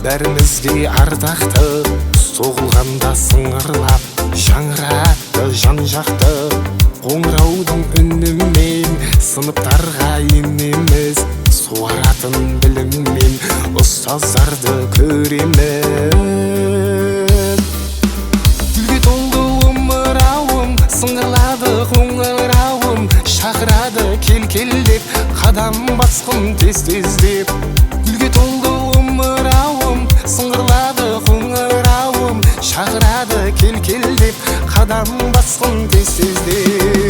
бәрімізге ардақты, соғылғанда сыңғырлап, жаңғыратты жан-жақты. Қоңыраудың үнімен сыныптарға енеміз, суаратын біліммен ұстаздарды көреміз. Гүлге толды омырауым, сыңғырлады қоңырауым, шақырады кел деп, қадам басқым тез деп. Гүлге толды омырауым, сыңғырлады қоңырауым, шақырады кел деп, қадам басқым тез деп.